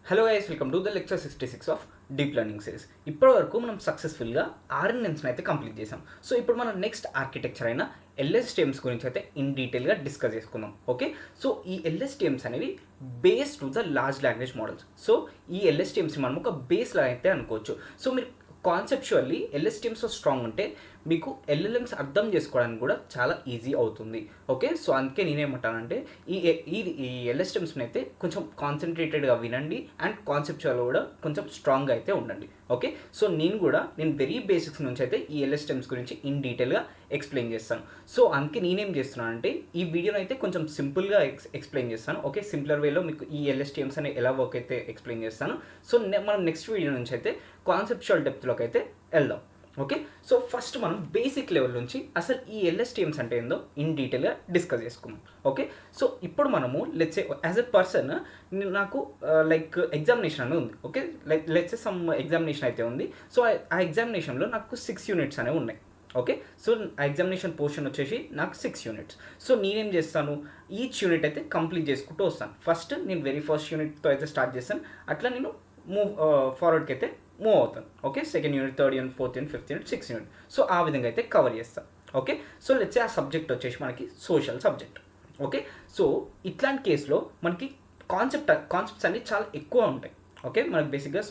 Hello guys, welcome to the lecture 66 of deep learning series. ఇప్పటి వరకు మనం సక్సెస్ఫుల్గా ఆర్ఎన్ఎన్స్ని అయితే కంప్లీట్ చేసాం. సో ఇప్పుడు మనం నెక్స్ట్ ఆర్కిటెక్చర్ అయిన ఎల్ఎస్టిఎమ్స్ గురించి అయితే ఇన్ డీటెయిల్గా డిస్కస్ చేసుకుందాం. ఓకే, సో ఈ ఎల్ఎస్టిఎమ్స్ అనేవి base to the large language models. So ఈ ఎల్ఎస్టిఎమ్స్ని మనం ఒక బేస్ లా అయితే అనుకోవచ్చు. సో మీరు కాన్సెప్చువల్లీ ఎల్ఎస్టిఎమ్స్లో స్ట్రాంగ్ ఉంటే మీకు ఎల్ఎల్ఎమ్స్ అర్థం చేసుకోవడానికి కూడా చాలా ఈజీ అవుతుంది. ఓకే, సో అందుకే నేనేమంటానంటే ఈ ఎల్ఎస్టిఎమ్స్ని అయితే కొంచెం కాన్సన్ట్రేటెడ్గా వినండి అండ్ కాన్సెప్చువల్ కూడా కొంచెం స్ట్రాంగ్గా అయితే ఉండండి. ఓకే, సో నేను వెరీ బేసిక్స్ నుంచి అయితే ఈ ఎల్ఎస్టిఎమ్స్ గురించి ఇన్ డీటెయిల్గా ఎక్స్ప్లెయిన్ చేస్తాను. సో అందుకే నేనేం చేస్తున్నానంటే ఈ వీడియోని అయితే కొంచెం సింపుల్గా ఎక్స్ప్లెయిన్ చేస్తాను. ఓకే, సింపులర్ వేలో మీకు ఈ ఎల్ఎస్టిఎమ్స్ అనే ఎలా వర్క్ అయితే ఎక్స్ప్లెయిన్ చేస్తాను. సో మనం నెక్స్ట్ వీడియో నుంచి అయితే కాన్సెప్చువల్ డెప్త్లోకి అయితే వెళ్దాం. ఓకే, సో ఫస్ట్ మనం బేసిక్ లెవెల్ నుంచి అసలు ఈ ఎల్ఎస్టిఎమ్స్ అంటే ఏందో ఇన్ డీటెయిల్గా డిస్కస్ చేసుకుందాం. ఓకే, సో ఇప్పుడు మనము లెట్స్ యాజ్ ఎ పర్సన్ నాకు లైక్ ఎగ్జామినేషన్ అనేది ఉంది. ఓకే, లెట్స్ సమ్ ఎగ్జామినేషన్ అయితే ఉంది. సో ఆ ఎగ్జామినేషన్లో నాకు 6 యూనిట్స్ అనేవి ఉన్నాయి. ఓకే, సో ఆ ఎగ్జామినేషన్ పోర్షన్ వచ్చేసి నాకు 6 యూనిట్స్. సో నేనేం చేస్తాను, ఈచ్ యూనిట్ అయితే కంప్లీట్ చేసుకుంటూ వస్తాను. ఫస్ట్ నేను వెరీ ఫస్ట్ యూనిట్తో అయితే స్టార్ట్ చేస్తాను. అట్లా నేను ఫార్వర్డ్కి అయితే మూవ్ అవుతాను. Okay, second unit, third unit, fourth unit, fifth unit, sixth unit. So ఆ విధంగా అయితే కవర్ చేస్తాను. ఓకే, సో లెట్స్ ఆ సబ్జెక్ట్ వచ్చేసి మనకి సోషల్ సబ్జెక్ట్. ఓకే, సో ఇట్లాంటి కేసులో మనకి కాన్సెప్ట్స్ అన్ని చాలా ఎక్కువ ఉంటాయి. ఓకే, మనకి బేసిక్గా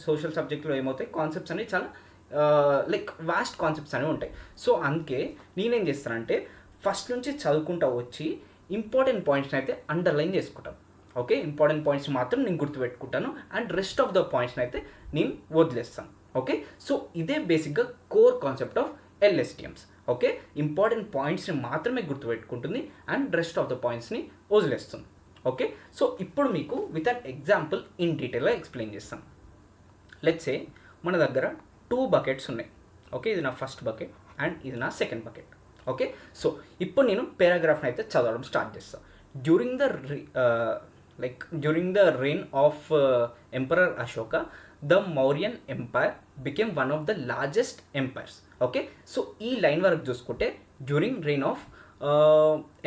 సోషల్ సబ్జెక్ట్లో ఏమవుతాయి, కాన్సెప్ట్స్ అన్ని చాలా లైక్ వాస్ట్ కాన్సెప్ట్స్ అనేవి ఉంటాయి. సో అందుకే నేనేం చేస్తానంటే ఫస్ట్ నుంచి చదువుకుంటూ వచ్చి ఇంపార్టెంట్ పాయింట్స్ని అయితే అండర్లైన్ చేసుకుంటాను. ఓకే, ఇంపార్టెంట్ పాయింట్స్ మాత్రం నేను గుర్తుపెట్టుకుంటాను అండ్ రెస్ట్ ఆఫ్ ద పాయింట్స్ని అయితే నేను వదిలేస్తాను. ఓకే, సో ఇదే బేసిక్గా core concept of LSTMs. Okay, important పాయింట్స్ని మాత్రమే గుర్తుపెట్టుకుంటుంది అండ్ రెస్ట్ ఆఫ్ ద పాయింట్స్ని వదిలేస్తుంది. ఓకే, సో ఇప్పుడు మీకు విత్ అన్ ఎగ్జాంపుల్ ఇన్ డీటెయిల్గా ఎక్స్ప్లెయిన్ చేస్తాను. లెట్స్ సే మన దగ్గర 2 బకెట్స్ ఉన్నాయి. ఓకే, ఇది నా ఫస్ట్ బకెట్ అండ్ ఇది నా సెకండ్ బకెట్. ఓకే, సో ఇప్పుడు నేను పారాగ్రాఫ్ని అయితే చదవడం స్టార్ట్ చేస్తాను. During the reign of Emperor Ashoka, the Mauryan Empire became one of the largest empires. Okay, so ఈ లైన్ వరకు చూసుకుంటే during rain of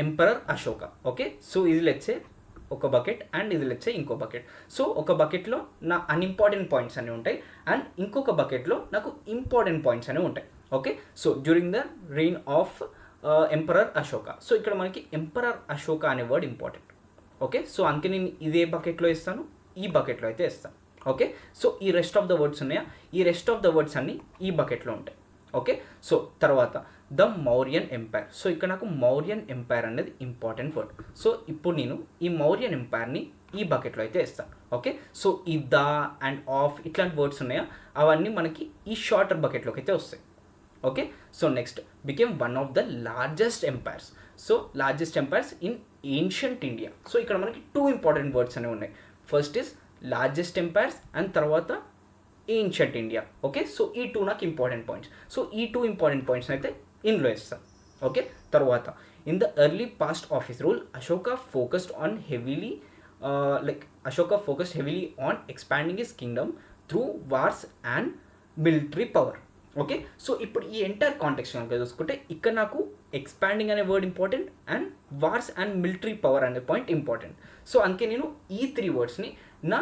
emperor Ashoka. Okay, so ఇది లెట్సే ఒక బకెట్ అండ్ ఇది లెట్సే ఇంకో బకెట్. సో ఒక బకెట్లో నా అన్ఇంపార్టెంట్ పాయింట్స్ అనేవి ఉంటాయి అండ్ ఇంకొక బకెట్లో నాకు ఇంపార్టెంట్ పాయింట్స్ అనేవి ఉంటాయి. Okay, so during the reign of emperor Ashoka. So ఇక్కడ మనకి ఎంపరర్ అశోక అనే వర్డ్ ఇంపార్టెంట్. ఓకే, సో అందుకే నేను ఇదే బకెట్లో ఇస్తాను, ఈ బకెట్లో అయితే ఇస్తాను. ఓకే, సో ఈ రెస్ట్ ఆఫ్ ద వర్డ్స్ ఉన్నాయా, ఈ రెస్ట్ ఆఫ్ ద వర్డ్స్ అన్నీ ఈ బకెట్లో ఉంటాయి. ఓకే, సో తర్వాత ద మౌర్యన్ ఎంపైర్. సో ఇక్కడ నాకు మౌర్యన్ ఎంపైర్ అనేది ఇంపార్టెంట్ వర్డ్. సో ఇప్పుడు నేను ఈ మౌర్యన్ ఎంపైర్ని ఈ బకెట్లో అయితే ఇస్తాను. ఓకే, సో ఈ ద అండ్ ఆఫ్ ఇట్లాంటి వర్డ్స్ ఉన్నాయా, అవన్నీ మనకి ఈ షార్టర్ బకెట్లోకి అయితే వస్తాయి. Okay, so next became one of the largest empires. So largest empires in ancient India. So ఇక్కడ మనకి 2 ఇంపార్టెంట్ వర్డ్స్ అనేవి ఉన్నాయి. First is largest empires and తర్వాత ఏన్షియంట్ ఇండియా. ఓకే, సో ఈ 2 నాకు ఇంపార్టెంట్ పాయింట్స్. సో ఈ 2 ఇంపార్టెంట్ పాయింట్స్ అయితే ఇందులో ఇస్తాను. ఓకే, తర్వాత in the early past of his rule Ashoka focused heavily on expanding his Kingdom through wars and military power. Okay, so ఇప్పుడు ఈ ఎంటైర్ కాంటెక్స్ట్ కనుక చూసుకుంటే ఇక్కడ నాకు ఎక్స్పాండింగ్ అనే word important and wars and military power అనే point important. So అందుకే నేను ఈ 3 వర్డ్స్ని నా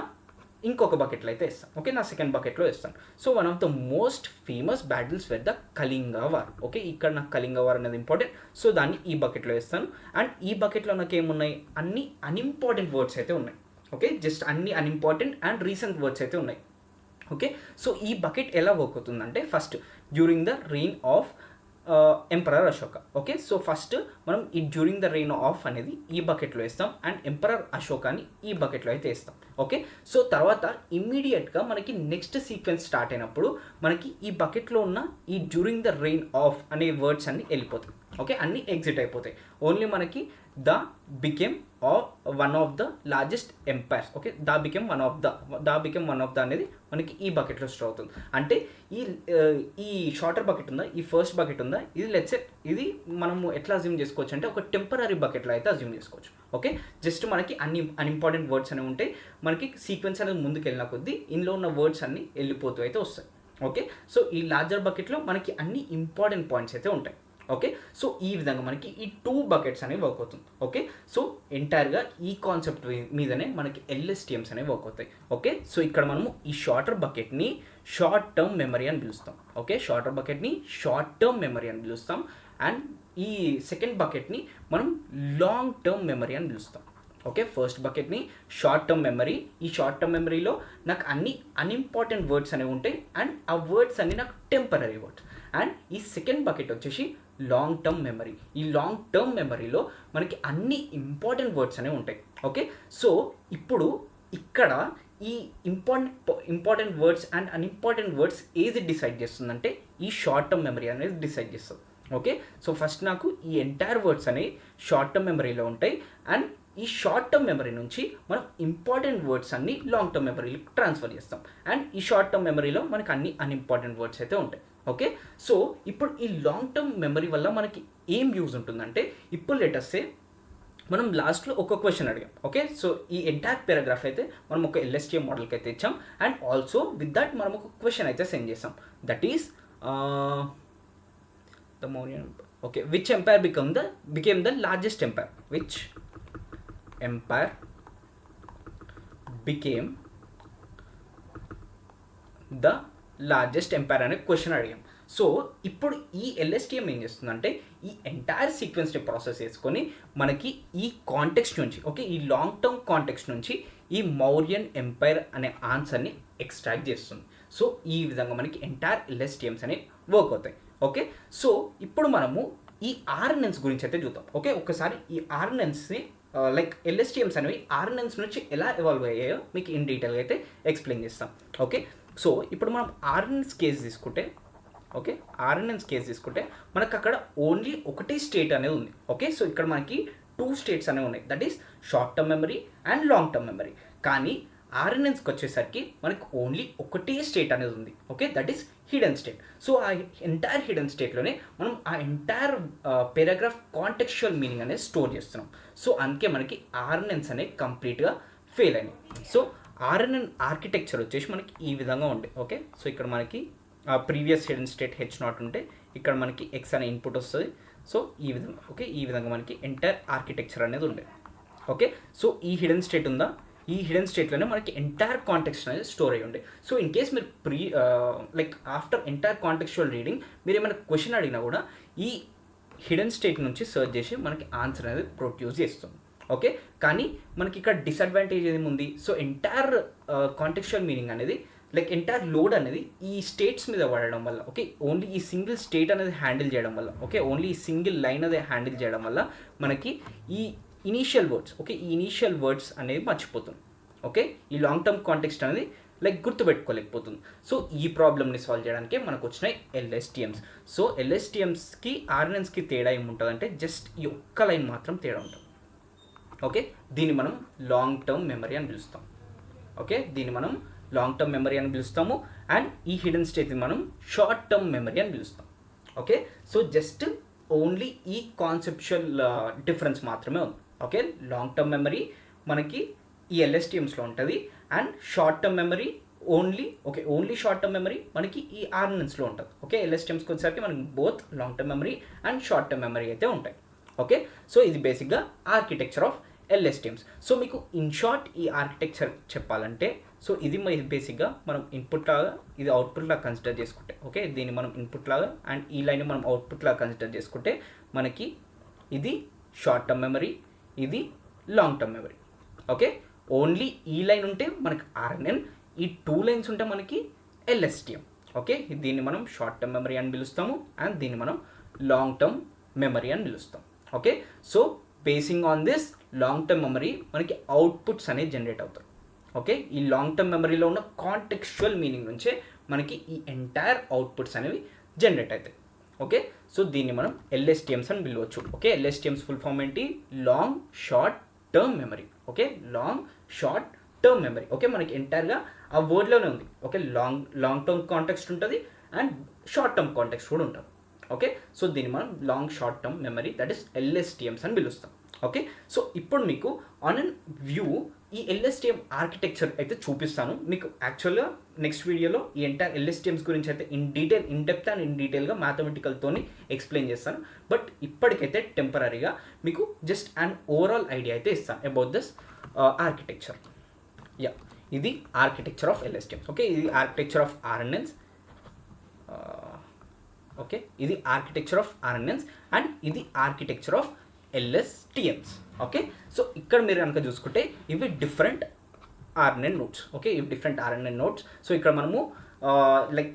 ఇంకొక బకెట్లో అయితే ఇస్తాను. ఓకే, నా సెకండ్ బకెట్లో ఇస్తాను. So one of the most famous battles where the Kalinga war. Okay, ఇక్కడ నాకు కళింగ వార్ అనేది ఇంపార్టెంట్. సో దాన్ని ఈ బకెట్లో ఇస్తాను అండ్ ఈ బకెట్లో నాకు ఏమున్నాయి, అన్ని అన్ఇంపార్టెంట్ వర్డ్స్ అయితే ఉన్నాయి. ఓకే, జస్ట్ అన్ని అన్ఇంపార్టెంట్ అండ్ రీసెంట్ వర్డ్స్ అయితే ఉన్నాయి. ఓకే, సో ఈ బకెట్ ఎలా వర్క్ అవుతుందంటే first during the reign of emperor Ashoka. Okay, so first మనం ఈ డ్యూరింగ్ ద రెయిన్ ఆఫ్ అనేది ఈ బకెట్లో వేస్తాం అండ్ ఎంపరర్ అశోకాని ఈ బకెట్లో అయితే వేస్తాం. ఓకే, సో తర్వాత ఇమ్మీడియట్గా మనకి నెక్స్ట్ సీక్వెన్స్ స్టార్ట్ అయినప్పుడు మనకి ఈ బకెట్లో ఉన్న ఈ డ్యూరింగ్ ద రెయిన్ ఆఫ్ అనే వర్డ్స్ అన్ని వెళ్ళిపోతాయి. ఓకే, అన్నీ ఎగ్జిట్ అయిపోతాయి. ఓన్లీ మనకి the became one of the largest empires. Okay, the became one of the అనేది మనకి ఈ బకెట్లో స్టోర్ అవుతుంది. అంటే ఈ షార్టర్ బకెట్ ఉందా, ఈ ఫస్ట్ బకెట్ ఉందా, ఇది మనము ఎట్లా అజ్యూమ్ చేసుకోవచ్చు అంటే ఒక టెంపరీ బకెట్లో అయితే అజ్యూమ్ చేసుకోవచ్చు. ఓకే, జస్ట్ మనకి అన్ఇంపార్టెంట్ వర్డ్స్ అనేవి ఉంటాయి. మనకి సీక్వెన్స్ అనేది ముందుకు వెళ్ళిన కొద్దీ ఇందులో ఉన్న వర్డ్స్ అన్నీ వెళ్ళిపోతూ అయితే వస్తాయి. ఓకే, సో ఈ లార్జర్ బకెట్లో మనకి అన్ని ఇంపార్టెంట్ పాయింట్స్ అయితే ఉంటాయి. ఓకే, సో ఈ విధంగా మనకి ఈ 2 బకెట్స్ అనేవి వర్క్ అవుతుంది. ఓకే, సో ఎంటైర్గా ఈ కాన్సెప్ట్ మీదనే మనకి ఎల్ఎస్టిఎమ్స్ అనేవి వర్క్ అవుతాయి. ఓకే, సో ఇక్కడ మనము ఈ షార్టర్ బకెట్ని షార్ట్ టర్మ్ మెమరీ అని పిలుస్తాం. ఓకే, షార్టర్ బకెట్ని షార్ట్ టర్మ్ మెమరీ అని పిలుస్తాం. అండ్ ఈ సెకండ్ బకెట్ని మనం లాంగ్ టర్మ్ మెమరీ అని పిలుస్తాం. ఓకే, ఫస్ట్ బకెట్ని షార్ట్ టర్మ్ మెమరీ. ఈ షార్ట్ టర్మ్ మెమరీలో నాకు అన్ని అన్ఇంపార్టెంట్ వర్డ్స్ అనేవి ఉంటాయి అండ్ ఆ వర్డ్స్ అన్ని నాకు టెంపరీ వర్డ్స్. అండ్ ఈ సెకండ్ బకెట్ వచ్చేసి లాంగ్ టర్మ్ మెమరీ. ఈ లాంగ్ టర్మ్ మెమరీలో మనకి అన్ని ఇంపార్టెంట్ వర్డ్స్ అనేవి ఉంటాయి. ఓకే, సో ఇప్పుడు ఇక్కడ ఈ important words and unimportant words ఏది డిసైడ్ చేస్తుందంటే ఈ షార్ట్ టర్మ్ మెమరీ అనేది డిసైడ్ చేస్తుంది. ఓకే, సో ఫస్ట్ నాకు ఈ ఎంటైర్ వర్డ్స్ అనేవి షార్ట్ టర్మ్ మెమరీలో ఉంటాయి అండ్ ఈ షార్ట్ టర్మ్ మెమరీ నుంచి మనం ఇంపార్టెంట్ వర్డ్స్ అన్ని లాంగ్ టర్మ్ మెమరీకి ట్రాన్స్ఫర్ చేస్తాం. అండ్ ఈ షార్ట్ టర్మ్ మెమరీలో మనకి అన్ని అన్ఇంపార్టెంట్ వర్డ్స్ అయితే ఉంటాయి. ఓకే, సో ఇప్పుడు ఈ లాంగ్ టర్మ్ మెమరీ వల్ల మనకి ఏం యూజ్ ఉంటుందంటే, ఇప్పుడు లెటర్సే మనం లాస్ట్లో ఒక క్వశ్చన్ అడిగాం. ఓకే, సో ఈ ఎంటైర్ పారాగ్రాఫ్ అయితే మనం ఒక ఎల్ఎస్టిఎం మోడల్కి అయితే ఇచ్చాం అండ్ ఆల్సో విత్ దట్ మనం ఒక క్వశ్చన్ అయితే సెండ్ చేసాం. That is the Mauryan. Okay, which empire became the largest empire? Which empire became the largest empire అనే క్వశ్చన్ అడిగాం. సో ఇప్పుడు ఈ ఎల్ఎస్టిఎం ఏం చేస్తుందంటే ఈ ఎంటైర్ సీక్వెన్స్ని ప్రాసెస్ చేసుకొని మనకి ఈ కాంటెక్స్ట్ నుంచి, ఓకే, ఈ లాంగ్ టర్మ్ కాంటెక్స్ట్ నుంచి ఈ మౌర్యన్ ఎంపైర్ అనే ఆన్సర్ని ఎక్స్ట్రాక్ట్ చేస్తుంది. సో ఈ విధంగా మనకి ఎంటైర్ ఎల్ఎస్టిఎమ్స్ అనేవి వర్క్ అవుతాయి. ఓకే, సో ఇప్పుడు మనము ఈ ఆర్ఎన్ఎన్స్ గురించి అయితే చూద్దాం. ఓకే, ఒకసారి ఈ ఆర్ఎన్ఎన్స్ని లైక్ ఎల్ఎస్టిఎమ్స్ అనేవి ఆర్ఎన్ఎన్స్ నుంచి ఎలా ఎవాల్వ్ అయ్యాయో మీకు ఇన్ డీటెయిల్గా అయితే ఎక్స్ప్లెయిన్ చేస్తాం. ఓకే, సో ఇప్పుడు మనం ఆర్ఎన్ఎన్స్ కేసు తీసుకుంటే, ఓకే, ఆర్ఎన్ఎన్స్ కేసు తీసుకుంటే మనకు అక్కడ ఓన్లీ ఒకటే స్టేట్ అనేది ఉంది. ఓకే, సో ఇక్కడ మనకి 2 స్టేట్స్ అనేవి ఉన్నాయి. That is short term memory and long term memory. కానీ ఆర్ఎన్ఎన్స్కి వచ్చేసరికి మనకు ఓన్లీ ఒకటే స్టేట్ అనేది ఉంది. Okay, that is hidden state. So ఆ ఎంటైర్ హిడెన్ స్టేట్లోనే మనం ఆ ఎంటైర్ పారాగ్రాఫ్ కాంటెక్చువల్ మీనింగ్ అనేది స్టోర్ చేస్తున్నాం. సో అందుకే మనకి ఆర్ఎన్ఎన్స్ అనేది కంప్లీట్గా ఫెయిల్ అయినాయి. సో ఆర్ఎన్ఎన్ ఆర్కిటెక్చర్ వచ్చేసి మనకి ఈ విధంగా ఉండే. ఓకే, సో ఇక్కడ మనకి ప్రీవియస్ హిడెన్ స్టేట్ H0 ఉంటే ఇక్కడ మనకి X అనే ఇన్పుట్ వస్తుంది. సో ఈ విధంగా, ఓకే, ఈ విధంగా మనకి ఎంటైర్ ఆర్కిటెక్చర్ అనేది ఉండే. ఓకే, సో ఈ హిడెన్ స్టేట్ ఉందా, ఈ హిడెన్ స్టేట్లోనే మనకి ఎంటైర్ కాంటెక్స్ట్ అనేది స్టోర్ అయ్యి ఉండే. సో ఇన్ కేస్ మీరు like after entire contextual reading మీరు ఏమైనా క్వశ్చన్ అడిగినా కూడా ఈ హిడెన్ స్టేట్ నుంచి సర్చ్ చేసి మనకి ఆన్సర్ అనేది ప్రొడ్యూస్ చేస్తుంది. ఓకే, కానీ మనకి ఇక్కడ డిసడ్వాంటేజ్ ఏముంది? సో ఎంటైర్ కాంటెక్చువల్ మీనింగ్ అనేది లైక్ ఎంటైర్ లోడ్ అనేది ఈ స్టేట్స్ మీద పడడం వల్ల, ఓకే, ఓన్లీ ఈ సింగిల్ స్టేట్ అనేది హ్యాండిల్ చేయడం వల్ల, ఓకే, ఓన్లీ ఈ సింగిల్ లైన్ అనేది హ్యాండిల్ చేయడం వల్ల మనకి ఈ ఇనీషియల్ వర్డ్స్, ఓకే, ఈ ఇనీషియల్ వర్డ్స్ అనేది మర్చిపోతుంది. ఓకే, ఈ లాంగ్ టర్మ్ కాంటెక్స్ట్ అనేది లైక్ గుర్తుపెట్టుకోలేకపోతుంది. సో ఈ ప్రాబ్లమ్ని సాల్వ్ చేయడానికి మనకు వచ్చినాయి ఎల్ఎస్టిఎమ్స్. సో ఎల్ఎస్టిఎమ్స్కి ఆర్ఎన్ఎన్స్కి తేడా ఏముంటుందంటే జస్ట్ ఈ ఒక్క లైన్ మాత్రం తేడా ఉంటుంది. ఓకే, దీన్ని మనం లాంగ్ టర్మ్ మెమరీ అని పిలుస్తాం. ఓకే, దీన్ని మనం లాంగ్ టర్మ్ మెమరీ అని పిలుస్తాము అండ్ ఈ హిడెన్ స్టేట్ని మనం షార్ట్ టర్మ్ మెమరీ అని పిలుస్తాం. ఓకే, సో జస్ట్ ఓన్లీ ఈ కాన్సెప్చువల్ డిఫరెన్స్ మాత్రమే ఉంది. ఓకే, లాంగ్ టర్మ్ మెమరీ మనకి ఈ ఎల్ఎస్టిఎమ్స్లో ఉంటుంది and short term memory only short term memory మనకి ఈ ఆర్ఎన్ఎన్స్లో ఉంటుంది. ఓకే, ఎల్ఎస్టిఎమ్స్కి వచ్చేసరికి మనకి both long term memory and short term memory అయితే ఉంటాయి. ఓకే, సో ఇది బేసిక్గా ఆర్కిటెక్చర్ ఆఫ్ ఎల్ఎస్టిఎమ్స్. సో మీకు ఇన్ షార్ట్ ఈ ఆర్కిటెక్చర్ చెప్పాలంటే, సో ఇది బేసిక్గా మనం ఇన్పుట్ లాగా ఇది అవుట్పుట్ లాగా కన్సిడర్ చేసుకుంటే, ఓకే, దీన్ని మనం ఇన్పుట్ లాగా అండ్ ఈ లైన్ మనం అవుట్పుట్ లాగా కన్సిడర్ చేసుకుంటే మనకి ఇది షార్ట్ టర్మ్ మెమరీ, ఇది long term memory. Okay, only ఈ లైన్ ఉంటే మనకి ఆర్ఎన్ఎన్, ఈ 2 లైన్స్ ఉంటే మనకి ఎల్ఎస్టిఎం. ఓకే, దీన్ని మనం షార్ట్ టర్మ్ మెమరీ అని పిలుస్తాము అండ్ దీన్ని మనం లాంగ్ టర్మ్ మెమరీ అని పిలుస్తాం. Okay, so basing on this long term memory మనకి అవుట్పుట్స్ అనేవి జనరేట్ అవుతాయి. ఓకే, ఈ లాంగ్ టర్మ్ మెమరీలో ఉన్న కాంటెక్చువల్ మీనింగ్ నుంచే మనకి ఈ ఎంటైర్ అవుట్పుట్స్ అనేవి జనరేట్ అవుతాయి. ఓకే, సో దీన్ని మనం ఎల్ఎస్టిఎమ్స్ అని పిలవచ్చు. ఓకే, ఎల్ఎస్టిఎమ్స్ ఫుల్ ఫామ్ ఏంటి? Long short term memory. Okay, long short term memory. Okay, మనకి ఎంటైర్గా ఆ వర్డ్లోనే ఉంది. ఓకే, లాంగ్ టర్మ్ కాంటెక్స్ట్ ఉంటుంది అండ్ షార్ట్ టర్మ్ కాంటెక్స్ట్ కూడా ఉంటుంది. ఓకే, సో దీన్ని మనం long short term memory that is LSTMs అని పిలుస్తాం. ఓకే, సో ఇప్పుడు మీకు ఆన్ అన్ వ్యూ ఈ ఎల్ఎస్టిఎం ఆర్కిటెక్చర్ అయితే చూపిస్తాను మీకు. యాక్చువల్గా నెక్స్ట్ వీడియోలో ఈ ఎంటైర్ ఎల్ఎస్టిఎమ్స్ గురించి అయితే ఇన్ డెప్త్ అండ్ ఇన్ డీటెయిల్గా మ్యాథమెటికల్తోని ఎక్స్ప్లెయిన్ చేస్తాను. బట్ ఇప్పటికైతే టెంపరీగా మీకు జస్ట్ అండ్ ఓవరాల్ ఐడియా అయితే ఇస్తాను అబౌట్ దిస్ ఆర్కిటెక్చర్. ఇది ఆర్కిటెక్చర్ ఆఫ్ ఎల్ఎస్టిఎమ్స్. ఓకే, ఇది ఆర్కిటెక్చర్ ఆఫ్ ఆర్ఎన్ఎన్స్. ఓకే, ఇది ఆర్కిటెక్చర్ ఆఫ్ ఆర్ఎన్ఎన్స్ అండ్ ఇది architecture of LSTMs. Okay, so ఇక్కడ మీరు కనుక చూసుకుంటే ఇవి డిఫరెంట్ ఆర్ఎన్ఎన్ నోడ్స్. ఓకే, ఇవి డిఫరెంట్ ఆర్ఎన్ఎన్ నోడ్స్. సో ఇక్కడ మనము లైక్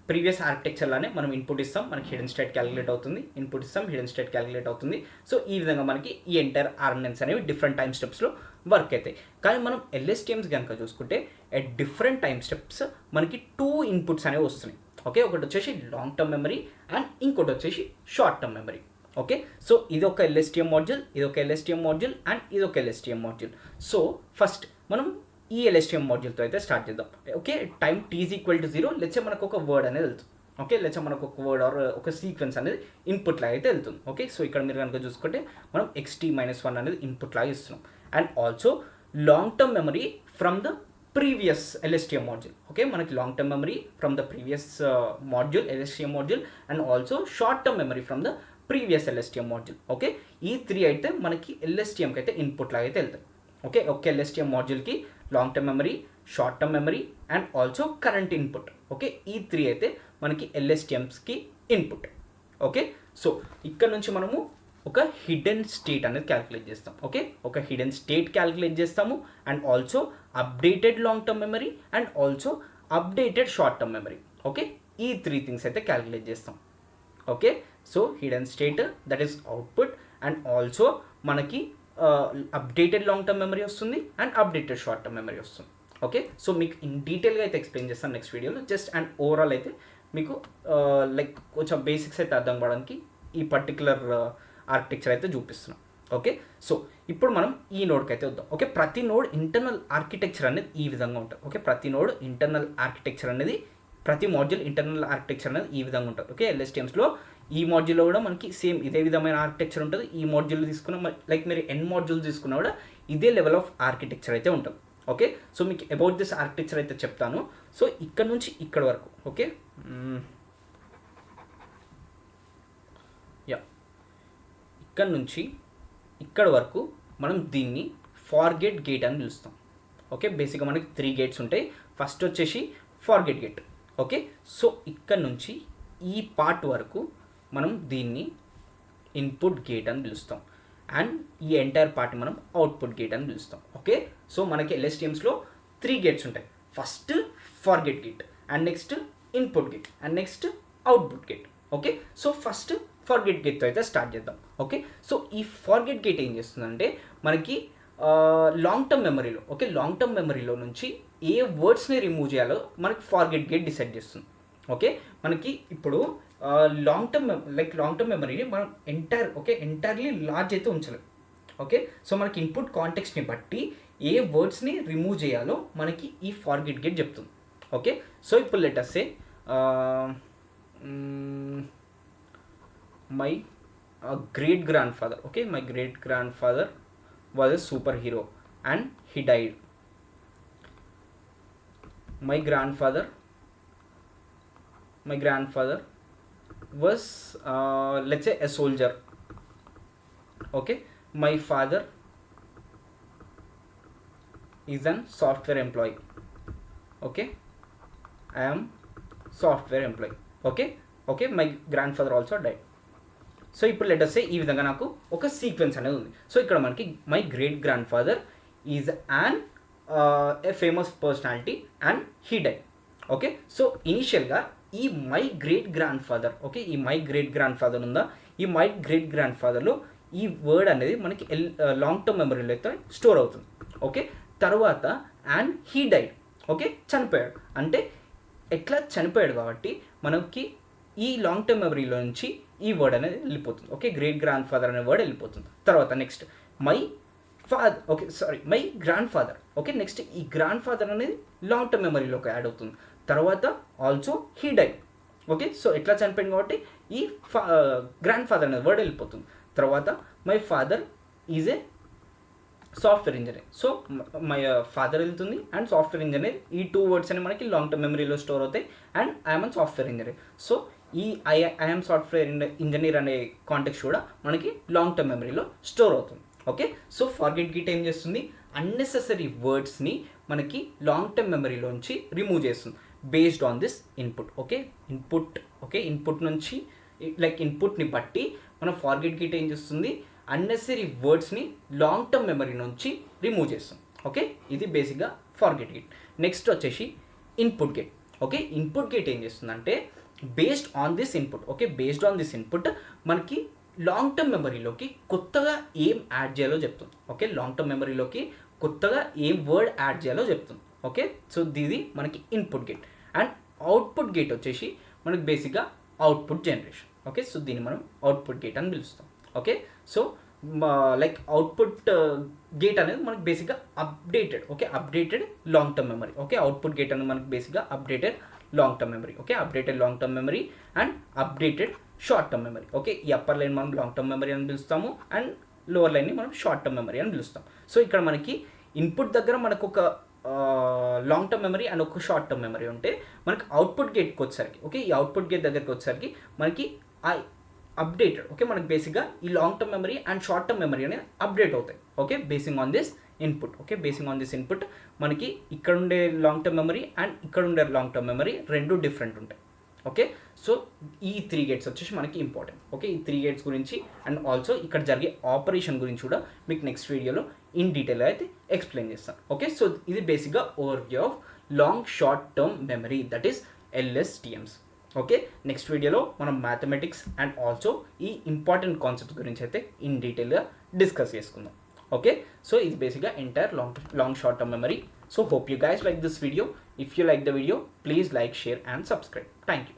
ప్రీవియస్ ఆర్కిటెక్చర్లానే మనం ఇన్పుట్ ఇస్తాం, మనకి హిడెన్ స్టేట్ క్యాలిక్యులేట్ అవుతుంది, ఇన్పుట్ ఇస్తాం, హిడెన్ స్టేట్ క్యాలిక్యులేట్ అవుతుంది. సో ఈ విధంగా మనకి ఈ ఎంటైర్ ఆర్ఎన్ఎన్స్ అనేవి డిఫరెంట్ టైం స్టెప్స్లో వర్క్ అవుతాయి. కానీ మనం LSTMs కనుక చూసుకుంటే ఎట్ డిఫరెంట్ టైం స్టెప్స్ మనకి 2 ఇన్పుట్స్ అనేవి వస్తున్నాయి. ఓకే, ఒకటి వచ్చేసి లాంగ్ టర్మ్ మెమరీ అండ్ ఇంకోటి వచ్చేసి short term memory. Okay, so ఇది ఒక LSTM మాడ్యూల్, ఇది ఒక LSTM మాడ్యూల్ అండ్ ఇది ఒక LSTM మాడ్యూల్. సో ఫస్ట్ మనం ఈ LSTM మాడ్యూల్తో అయితే స్టార్ట్ చేద్దాం. ఓకే, టైం t=0 లెట్సే మనకు ఒక వర్డ్ అనేది వెళ్తుంది. ఓకే, లెట్సే మనకు ఒక వర్డ్ ఆర్ ఒక సీక్వెన్స్ అనేది ఇన్పుట్ లాగా అయితే వెళ్తుంది. ఓకే, సో ఇక్కడ మీరు కనుక చూసుకుంటే మనం xt-1 అనేది ఇన్పుట్ లాగా ఇస్తున్నాం. And also long term memory from the previous LSTM module. Okay, మనకి long term memory from the previous module LSTM module and also short term memory from the previous LSTM module. Okay, ఈ 3 అయితే మనకి LSTMకి అయితే input లాగా అయితే వెళ్తాయి. Okay, ఒక LSTM మాడ్యూల్కి long term memory, short term memory and also current input. Okay, ఈ 3 అయితే మనకి LSTMస్కి ఇన్పుట్. ఓకే, సో ఇక్కడ నుంచి మనము ఒక హిడెన్ స్టేట్ అనేది క్యాలిక్యులేట్ చేస్తాం. ఓకే, ఒక హిడెన్ స్టేట్ క్యాలిక్యులేట్ చేస్తాము and also updated long term memory and also updated short term memory. Okay, ఈ 3 థింగ్స్ అయితే క్యాలిక్యులేట్ చేస్తాం. Okay, so hidden state that is output and also మనకి updated long term memory వస్తుంది and updated short term memory వస్తుంది. Okay, so మీకు in డీటెయిల్గా అయితే explain చేస్తాను నెక్స్ట్ వీడియోలో. జస్ట్ అండ్ ఓవరాల్ అయితే మీకు లైక్ కొంచెం బేసిక్స్ అయితే అర్థం కావడానికి ఈ పర్టికులర్ ఆర్కిటెక్చర్ అయితే చూపిస్తున్నాం. ఓకే, సో ఇప్పుడు మనం ఈ నోడ్కి అయితే వద్దాం. ఓకే, ప్రతి నోడ్ ఇంటర్నల్ ఆర్కిటెక్చర్ అనేది ఈ విధంగా ఉంటుంది. ఓకే, ప్రతి నోడ్ ఇంటర్నల్ ఆర్కిటెక్చర్ అనేది, ప్రతి మాడ్యూల్ ఇంటర్నల్ ఆర్కిటెక్చర్ అనేది ఈ విధంగా ఉంటుంది. ఓకే, LSTMస్లో ఈ మాడ్యూల్లో కూడా మనకి సేమ్ ఇదే విధమైన ఆర్కిటెక్చర్ ఉంటుంది. ఈ మాడ్యూల్ తీసుకున్న లైక్ మీరు ఎన్ మాడ్యూల్ తీసుకున్నా కూడా ఇదే లెవెల్ ఆఫ్ ఆర్కిటెక్చర్ అయితే ఉంటుంది. ఓకే, సో మీకు అబౌట్ దిస్ ఆర్కిటెక్చర్ అయితే చెప్తాను. సో ఇక్కడ నుంచి ఇక్కడ వరకు ఓకే ఇక్కడ నుంచి ఇక్కడ వరకు మనం దీన్ని ఫార్గెట్ గేట్ అని పిలుస్తాం. ఓకే, బేసిక్గా మనకి 3 గేట్స్ ఉంటాయి. ఫస్ట్ వచ్చేసి ఫార్గెట్ గేట్. ఓకే, సో ఇక్కడ నుంచి ఈ పార్ట్ వరకు మనం దీన్ని ఇన్పుట్ గేట్ అని పిలుస్తాం అండ్ ఈ ఎంటైర్ పార్ట్ మనం అవుట్పుట్ గేట్ అని పిలుస్తాం. ఓకే, సో మనకి LSTMస్లో 3 గేట్స్ ఉంటాయి. First forget gate and next input gate and next output gate. Okay, so first forget గేట్తో అయితే స్టార్ట్ చేద్దాం. ఓకే, సో ఈ ఫార్గెట్ గేట్ ఏం చేస్తుందంటే మనకి లాంగ్ టర్మ్ మెమరీలో, ఓకే, లాంగ్ టర్మ్ మెమరీలో నుంచి ఏ వర్డ్స్ని రిమూవ్ చేయాలో మనకి ఫార్గెట్ గేట్ డిసైడ్ చేస్తుంది. ఓకే, మనకి ఇప్పుడు లాంగ్ టర్మ్ మెమరీని మనం ఎంటైర్లీ లార్జ్ అయితే ఉంచలేం. ఓకే, సో మనకి ఇన్పుట్ కాంటెక్స్ట్ని బట్టి ఏ వర్డ్స్ని రిమూవ్ చేయాలో మనకి ఈ ఫార్గెట్ గేట్ చెప్తుంది. ఓకే, సో ఇప్పుడు let us say my great grandfather. Okay, my great grandfather was a superhero and he died. My grandfather was let's say a soldier. Okay, my father is an software employee. Okay, I am software employee. Okay, my grandfather also died. So ఇప్పుడు let us సే ఈ విధంగా నాకు ఒక sequence అనేది ఉంది. So ఇక్కడ మనకి my great grand father is an A famous personality and he died. Okay, so ఇనిషియల్గా ఈ my great grand father, okay, ఈ మై గ్రేట్ గ్రాండ్ ఫాదర్ ఉందా, ఈ మై గ్రేట్ గ్రాండ్ ఫాదర్లో ఈ వర్డ్ అనేది మనకి లాంగ్ టర్మ్ మెమరీలో అయితే స్టోర్ అవుతుంది. ఓకే, తర్వాత అండ్ హీ డైడ్. ఓకే, చనిపోయాడు. అంటే ఎట్లా చనిపోయాడు కాబట్టి మనకి ఈ లాంగ్ టర్మ్ మెమరీలో నుంచి ఈ వర్డ్ అనేది వెళ్ళిపోతుంది. ఓకే, గ్రేట్ గ్రాండ్ ఫాదర్ అనే వర్డ్ వెళ్ళిపోతుంది. తర్వాత next my grand father. Okay, next ఈ గ్రాండ్ ఫాదర్ అనేది లాంగ్ టర్మ్ మెమరీలోకి యాడ్ అవుతుంది. తర్వాత also he died. Okay, so ఎట్లా చనిపోయింది కాబట్టి ఈ గ్రాండ్ ఫాదర్ అనేది వర్డ్ వెళ్ళిపోతుంది. తర్వాత my father is a software engineer. So my father వెళ్తుంది అండ్ సాఫ్ట్వేర్ ఇంజనీర్, ఈ 2 వర్డ్స్ అని మనకి లాంగ్ టర్మ్ మెమరీలో స్టోర్ అవుతాయి. And I'm an software engineer. So ఈ ఐఎమ్ సాఫ్ట్వేర్ ఇంజనీర్ అనే కాంటెక్స్ట్ కూడా మనకి లాంగ్ టర్మ్ మెమరీలో స్టోర్ అవుతుంది. ఓకే, సో ఫార్గెట్ గిట్ ఏం చేస్తుంది, అన్నెసెసరీ వర్డ్స్ని మనకి లాంగ్ టర్మ్ మెమరీలోంచి రిమూవ్ చేస్తుంది based on this input. Input నుంచి లైక్ ఇన్పుట్ని బట్టి మనం ఫార్గెట్ గిట్ ఏం చేస్తుంది, అన్నెసరీ వర్డ్స్ని లాంగ్ టర్మ్ మెమరీ నుంచి రిమూవ్ చేస్తుంది. ఓకే, ఇది బేసిక్గా ఫార్గెట్ గిట్. నెక్స్ట్ వచ్చేసి input gate. Okay, input gate ఏం చేస్తుందంటే బేస్డ్ ఆన్ దిస్ ఇన్పుట్ మనకి లాంగ్ టర్మ్ మెమరీలోకి కొత్తగా ఏం యాడ్ చేయాలో చెప్తుంది. ఓకే, లాంగ్ టర్మ్ మెమరీలోకి కొత్తగా ఏం వర్డ్ యాడ్ చేయాలో చెప్తుంది. ఓకే, సో ఇది మనకి input gate. And output gate వచ్చేసి మనకి బేసిక్గా అవుట్పుట్ జనరేషన్. ఓకే, సో దీన్ని మనం అవుట్పుట్ గేట్ అని పిలుస్తాం. Okay, so like output gate అనేది మనకి బేసిక్గా updated long term memory. Okay, output gate అనేది మనకి బేసిక్గా updated long term memory. Okay, updated long term memory and updated short term memory. Okay, ఈ అప్పర్ లైన్ మనం లాంగ్ టర్మ్ మెమరీ అని పిలుస్తాము అండ్ లోవర్ లైన్ని మనం షార్ట్ టర్మ్ మెమరీ అని పిలుస్తాం. సో ఇక్కడ మనకి ఇన్పుట్ దగ్గర మనకు ఒక లాంగ్ టర్మ్ మెమరీ అండ్ ఒక షార్ట్ టర్మ్ మెమరీ ఉంటే, మనకి అవుట్పుట్ గేట్కి వచ్చేసరికి, ఓకే, ఈ అవుట్పుట్ గేట్ దగ్గరికి వచ్చేసరికి మనకి ఆ అప్డేటెడ్, ఓకే, మనకి బేసిక్గా ఈ long term memory and short term memory అనేది అప్డేట్ అవుతాయి. Okay, basing on this input. Okay, basing on this input మనకి ఇక్కడ ఉండే లాంగ్ టర్మ్ మెమరీ అండ్ ఇక్కడ ఉండే లాంగ్ టర్మ్ మెమరీ రెండు డిఫరెంట్ ఉంటాయి. ఓకే, సో ఈ 3 గేట్స్ వచ్చేసి మనకి ఇంపార్టెంట్. ఓకే, ఈ 3 గేట్స్ గురించి అండ్ ఆల్సో ఇక్కడ జరిగే ఆపరేషన్ గురించి కూడా మీకు నెక్స్ట్ వీడియోలో ఇన్ డీటెయిల్ అయితే ఎక్స్ప్లెయిన్ చేస్తాను. ఓకే, సో ఇది బేసిక్గా overview of long short term memory, that is LSTMs. Okay, next వీడియోలో మనం మ్యాథమెటిక్స్ అండ్ ఆల్సో ఈ ఇంపార్టెంట్ కాన్సెప్ట్స్ గురించి అయితే ఇన్ డీటెయిల్గా డిస్కస్ చేసుకుందాం. ఓకే, సో ఇది బేసిక్గా entire long short term memory. So hope you guys like this video. If you like the video, please like, share and subscribe. Thank you.